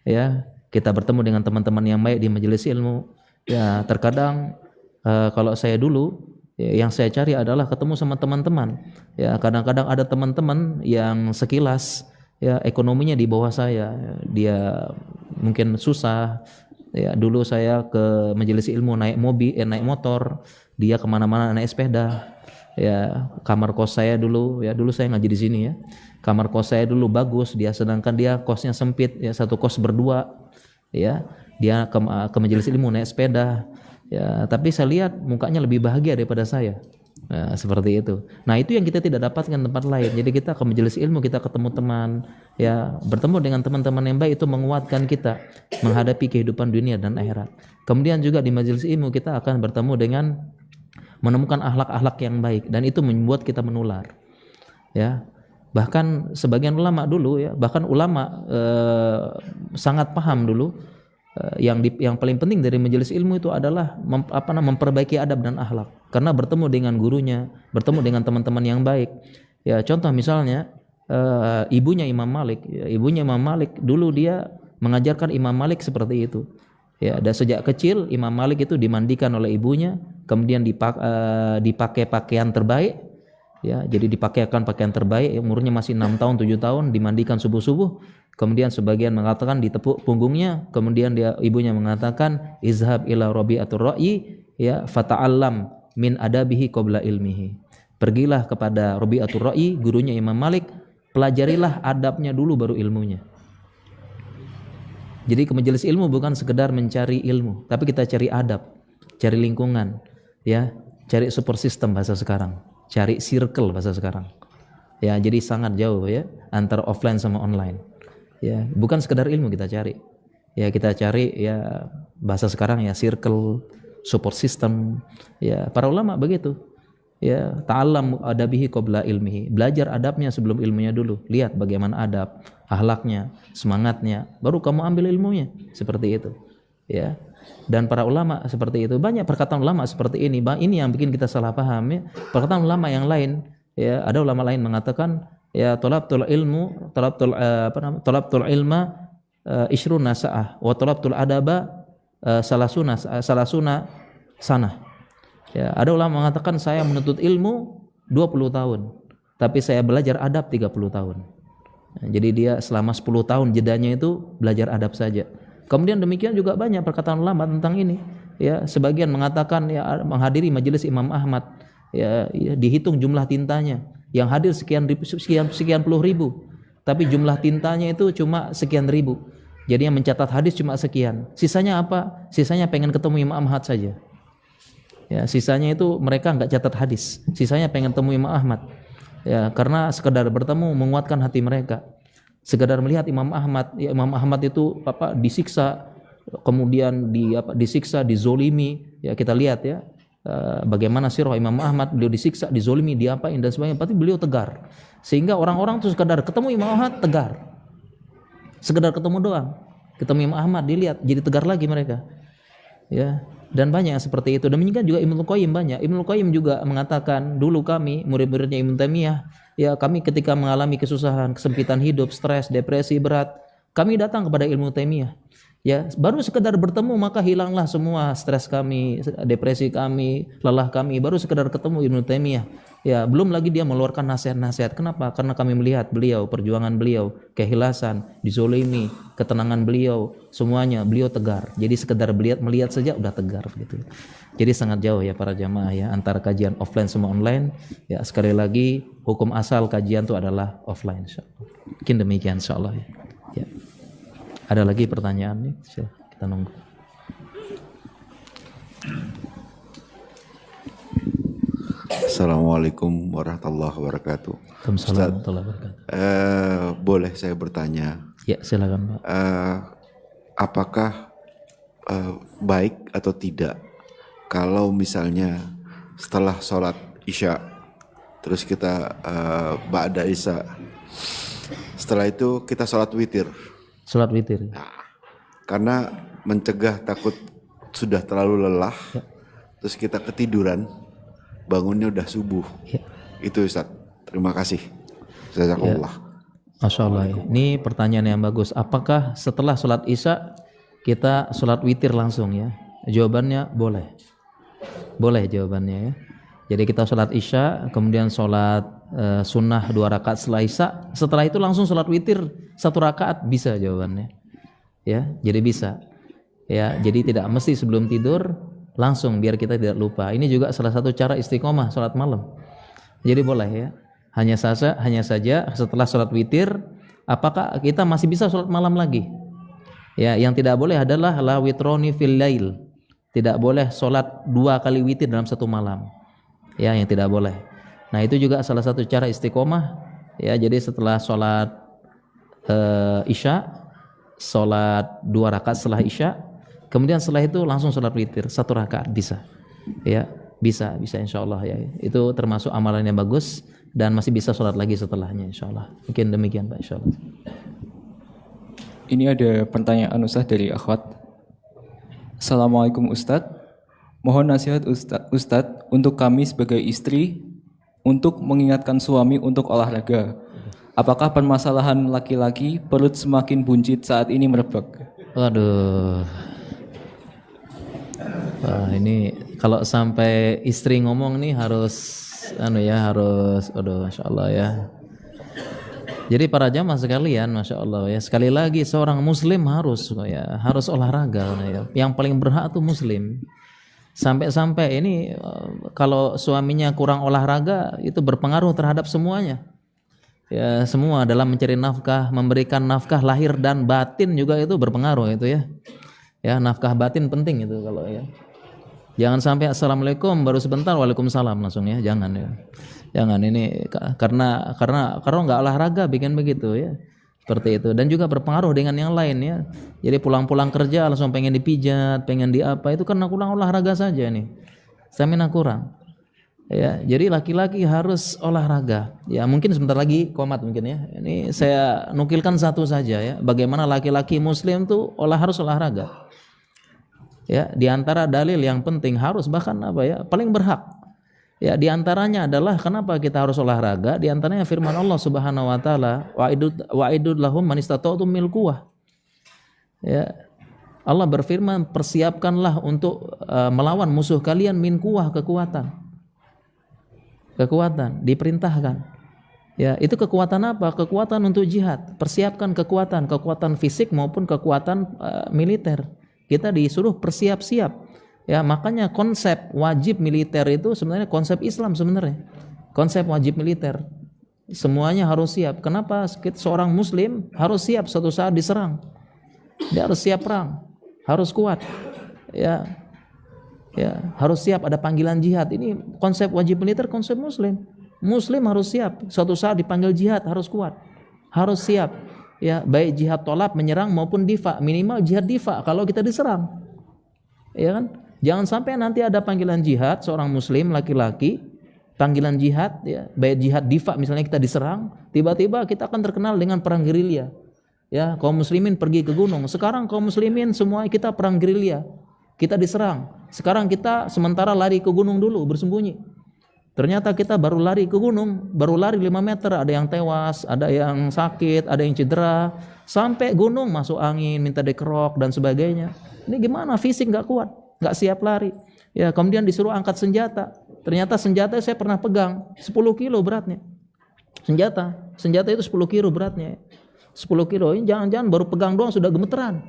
S1: Ya, kita bertemu dengan teman-teman yang baik di majelis ilmu. Ya, terkadang kalau saya dulu, yang saya cari adalah ketemu sama teman-teman. Ya, kadang-kadang ada teman-teman yang sekilas ya ekonominya di bawah saya, dia mungkin susah. Ya, dulu saya ke majelis ilmu naik naik motor, dia kemana-mana naik sepeda. Ya, kamar kos saya dulu, ya dulu saya ngaji di sini ya. Kamar kos saya dulu bagus, sedangkan dia kosnya sempit, ya satu kos berdua. Ya, dia ke majelis ilmu naik sepeda. Ya, tapi saya lihat mukanya lebih bahagia daripada saya. Nah, seperti itu. Nah, itu yang kita tidak dapatkan tempat lain. Jadi kita ke majelis ilmu, kita ketemu teman, ya bertemu dengan teman-teman yang baik, itu menguatkan kita menghadapi kehidupan dunia dan akhirat. Kemudian juga di majelis ilmu kita akan bertemu dengan menemukan akhlak-akhlak yang baik, dan itu membuat kita menular. Ya, bahkan sebagian ulama dulu ya, bahkan ulama sangat paham dulu yang paling penting dari majelis ilmu itu adalah memperbaiki adab dan akhlak, karena bertemu dengan gurunya, bertemu dengan teman-teman yang baik. Ya, contoh misalnya ibunya Imam Malik. Ya, ibunya Imam Malik dulu dia mengajarkan Imam Malik seperti itu. Ya, dan sejak kecil Imam Malik itu dimandikan oleh ibunya, kemudian dipakai pakaian terbaik. Ya, jadi dipakaikan pakaian terbaik, umurnya masih 6 tahun 7 tahun, dimandikan subuh-subuh. Kemudian sebagian mengatakan ditepuk punggungnya, kemudian ibunya mengatakan izhab ila Rabi'atur Ra'yi ya fata'allam min adabihi qabla ilmihi. Pergilah kepada Rabi'atur Ra'yi, gurunya Imam Malik, pelajarilah adabnya dulu baru ilmunya. Jadi ke majelis ilmu bukan sekedar mencari ilmu, tapi kita cari adab, cari lingkungan, ya, cari support system bahasa sekarang, cari circle bahasa sekarang. Ya, jadi sangat jauh ya antara offline sama online. Ya, bukan sekedar ilmu kita cari. Ya, kita cari ya bahasa sekarang ya circle, support system. Ya, para ulama begitu. Ya, ta'allam adabihi qabla ilmihi. Belajar adabnya sebelum ilmunya dulu. Lihat bagaimana adab, akhlaknya, semangatnya, baru kamu ambil ilmunya. Seperti itu. Ya. Dan para ulama seperti itu. Banyak perkataan ulama seperti ini. Ini yang bikin kita salah paham ya. Perkataan ulama yang lain, ya, ada ulama lain mengatakan ya talabtul ilma ishruna sa'ah wa talabtul adaba salasuna sanah. Ya, ada ulama mengatakan saya menuntut ilmu 20 tahun, tapi saya belajar adab 30 tahun. Nah, jadi dia selama 10 tahun jedanya itu belajar adab saja. Kemudian demikian juga banyak perkataan ulama tentang ini. Ya, sebagian mengatakan ya menghadiri majelis Imam Ahmad, ya dihitung jumlah tintanya. Yang hadir sekian puluh ribu, tapi jumlah tintanya itu cuma sekian ribu. Jadi yang mencatat hadis cuma sekian. Sisanya apa? Sisanya pengen ketemu Imam Ahmad saja. Ya, sisanya itu mereka nggak catat hadis, sisanya pengen temu Imam Ahmad. Ya, karena sekedar bertemu menguatkan hati mereka. Sekedar melihat Imam Ahmad, ya, Imam Ahmad itu disiksa, kemudian disiksa, dizolimi. Ya, kita lihat ya bagaimana sirah Imam Ahmad, beliau disiksa, dizolimi, diapain dan sebagainya, tapi beliau tegar. Sehingga orang-orang tuh sekedar ketemu Imam Ahmad tegar. Sekedar ketemu doang, ketemu Imam Ahmad dilihat jadi tegar lagi mereka. Ya. Dan banyak seperti itu. Demikian juga Ibnu Qayyim banyak. Ibnu Qayyim juga mengatakan, dulu kami murid-muridnya Ibnu Taimiyah, ya kami ketika mengalami kesusahan, kesempitan hidup, stres, depresi berat, kami datang kepada Ibnu Taimiyah. Ya, baru sekedar bertemu maka hilanglah semua stres kami, depresi kami, lelah kami, baru sekedar ketemu Ibnu Taimiyah. Ya, belum lagi dia mengeluarkan nasihat-nasihat. Kenapa? Karena kami melihat beliau, perjuangan beliau, keikhlasan, dizolimi, ketenangan beliau, semuanya beliau tegar. Jadi sekedar melihat saja udah tegar gitu. Jadi sangat jauh ya para jamaah ya antara kajian offline sama online. Ya, sekali lagi hukum asal kajian itu adalah offline insyaallah. Mungkin demikian insyaallah ya. Ya. Ada lagi pertanyaan nih? Kita nunggu.
S4: Assalamualaikum warahmatullahi wabarakatuh.
S1: Waalaikumsalam warahmatullahi wabarakatuh.
S4: Boleh saya bertanya?
S1: Ya, silakan Pak.
S4: Apakah baik atau tidak kalau misalnya setelah sholat isya, terus kita ba'da isya, setelah itu kita sholat witir?
S1: Sholat witir.
S4: Nah, karena mencegah takut sudah terlalu lelah, ya. Terus kita ketiduran, bangunnya udah subuh.
S1: Ya.
S4: Itu Ustaz. Terima kasih. Jazakumullah.
S1: Masya Allah. Ini pertanyaan yang bagus. Apakah setelah sholat isya kita sholat witir langsung ya? Jawabannya boleh. Boleh jawabannya ya. Jadi kita sholat isya, kemudian sholat sunnah 2 rakaat setelah isya. Setelah itu langsung sholat witir 1 rakaat, bisa jawabannya. Ya, jadi bisa. Ya, jadi tidak mesti sebelum tidur langsung biar kita tidak lupa. Ini juga salah satu cara istiqomah sholat malam. Jadi boleh ya. Hanya saja setelah sholat witir, apakah kita masih bisa sholat malam lagi? Ya, yang tidak boleh adalah la witroni fil lail. Tidak boleh sholat 2 kali witir dalam satu malam. Ya, yang tidak boleh. Nah, itu juga salah satu cara istiqomah. Ya, jadi setelah sholat isya, sholat 2 rakaat setelah isya, kemudian setelah itu langsung sholat witir 1 rakaat bisa. Ya, bisa insya Allah ya. Itu termasuk amalan yang bagus dan masih bisa sholat lagi setelahnya insya Allah. Mungkin demikian Pak insya Allah.
S2: Ini ada pertanyaan Ustadz dari akhwat. Assalamualaikum Ustadz. Mohon nasihat Ustadz untuk kami sebagai istri untuk mengingatkan suami untuk olahraga. Apakah permasalahan laki-laki perut semakin buncit saat ini merebak?
S1: Waduh. Wah, ini kalau sampai istri ngomong nih harus aduh Masya Allah ya. Jadi para jamaah sekalian, Masya Allah ya, sekali lagi seorang muslim harus olahraga ya. Yang paling berhak tuh muslim. Sampai ini kalau suaminya kurang olahraga itu berpengaruh terhadap semuanya. Ya, semua dalam mencari nafkah, memberikan nafkah lahir dan batin juga itu berpengaruh itu ya. Ya, nafkah batin penting itu kalau ya. Jangan sampai assalamualaikum baru sebentar waalaikumsalam langsung ya, jangan ya. Jangan ini karena nggak olahraga bikin begitu ya. Seperti itu, dan juga berpengaruh dengan yang lain ya. Jadi pulang-pulang kerja langsung pengen dipijat, pengen diapa, itu karena kurang olahraga saja nih. Stamina kurang. Ya, jadi laki-laki harus olahraga. Ya, mungkin sebentar lagi komat mungkin ya. Ini saya nukilkan satu saja ya. Bagaimana laki-laki muslim tuh harus olahraga. Ya, di antara dalil yang penting harus bahkan paling berhak. Ya, di antaranya adalah kenapa kita harus olahraga? Di antaranya firman Allah Subhanahu wa taala, wa'idud lahum man istata'tum min quwwah. Ya. Allah berfirman, persiapkanlah untuk melawan musuh kalian min quwwah, kekuatan. Kekuatan diperintahkan. Ya, itu kekuatan apa? Kekuatan untuk jihad. Persiapkan kekuatan fisik maupun kekuatan militer. Kita disuruh bersiap-siap. Ya, makanya konsep wajib militer itu sebenarnya konsep Islam sebenarnya. Konsep wajib militer. Semuanya harus siap. Kenapa? Seorang muslim harus siap suatu saat diserang. Dia harus siap perang. Harus kuat. Ya. Ya, harus siap ada panggilan jihad. Ini konsep wajib militer, konsep muslim. Muslim harus siap. Suatu saat dipanggil jihad harus kuat. Harus siap. Ya, baik jihad tolak menyerang maupun difa, minimal jihad difa kalau kita diserang. Ya kan? Jangan sampai nanti ada panggilan jihad seorang muslim laki-laki, panggilan jihad ya, baik jihad difa misalnya kita diserang, tiba-tiba kita akan terkenal dengan perang gerilya. Ya, kaum muslimin pergi ke gunung. Sekarang kaum muslimin semua kita perang gerilya. Kita diserang. Sekarang kita sementara lari ke gunung dulu bersembunyi. Ternyata kita baru lari ke gunung, baru lari 5 meter, ada yang tewas, ada yang sakit, ada yang cedera, sampai gunung masuk angin, minta dikerok dan sebagainya. Ini gimana? Fisik nggak kuat, nggak siap lari. Ya, kemudian disuruh angkat senjata. Ternyata senjata saya pernah pegang 10 kilo beratnya. Senjata itu 10 kilo beratnya. 10 kilo. Ini jangan-jangan baru pegang doang sudah gemeteran.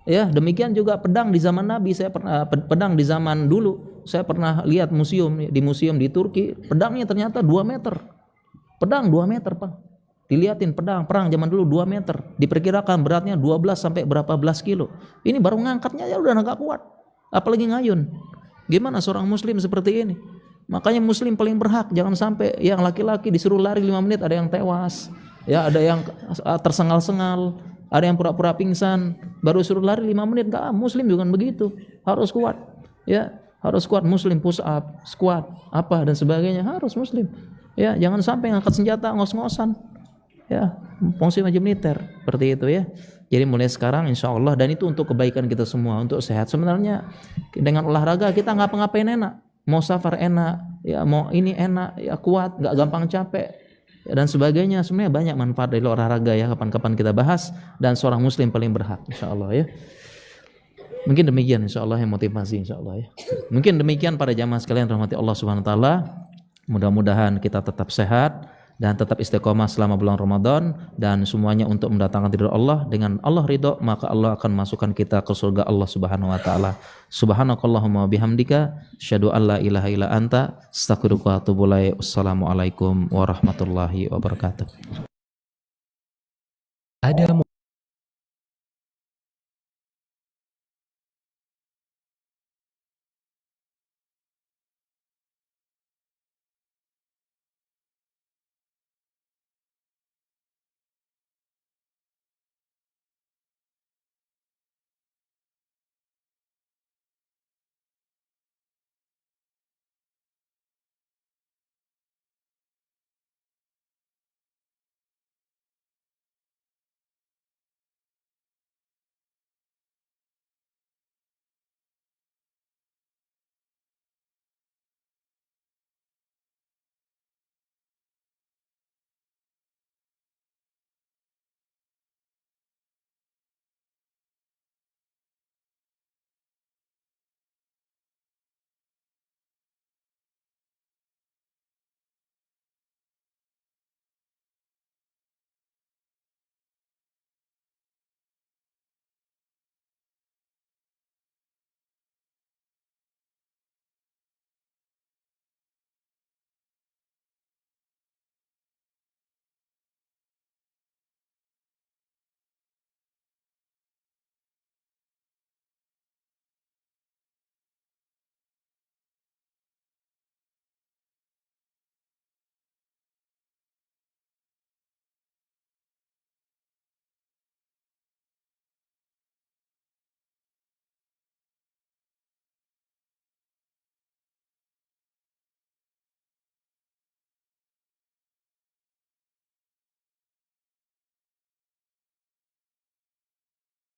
S1: Ya, demikian juga pedang di zaman Nabi. Saya pernah pedang di zaman dulu. Saya pernah lihat museum di Turki, pedangnya ternyata 2 meter. Pedang 2 meter, Pak. Dilihatin pedang perang zaman dulu 2 meter. Diperkirakan beratnya 12 sampai berapa belas kilo. Ini baru ngangkatnya ya udah enggak kuat. Apalagi ngayun. Gimana seorang muslim seperti ini? Makanya muslim paling berhak, jangan sampai yang laki-laki disuruh lari 5 menit ada yang tewas. Ya, ada yang tersengal-sengal, ada yang pura-pura pingsan, baru suruh lari 5 menit. Enggak, muslim juga begitu. Harus kuat. Ya, harus kuat. Muslim push up, squat, apa dan sebagainya harus muslim. Ya, jangan sampai ngangkat senjata ngos-ngosan. Ya, fungsi wajib militer seperti itu ya. Jadi mulai sekarang insya Allah, dan itu untuk kebaikan kita semua, untuk sehat. Sebenarnya dengan olahraga kita ngapa-ngapain enak. mau safar enak, ya mau ini enak, ya kuat, nggak gampang capek, ya, dan sebagainya. Sebenarnya banyak manfaat dari olahraga ya, kapan-kapan kita bahas, dan seorang muslim paling berhak insyaallah ya. Mungkin demikian insyaallah yang motivasi insyaallah ya. Mungkin demikian para jamaah sekalian rahmati Allah Subhanahu wa taala. Mudah-mudahan kita tetap sehat dan tetap istiqomah selama bulan Ramadan, dan semuanya untuk mendatangkan ridho Allah. Dengan Allah ridho, maka Allah akan masukkan kita ke surga Allah Subhanahu wa taala. Subhanakallahumma bihamdika asyhadu an la ilaha illa anta astaghfiruka wa atubu ilaik. Wassalamualaikum warahmatullahi wabarakatuh.
S5: Ada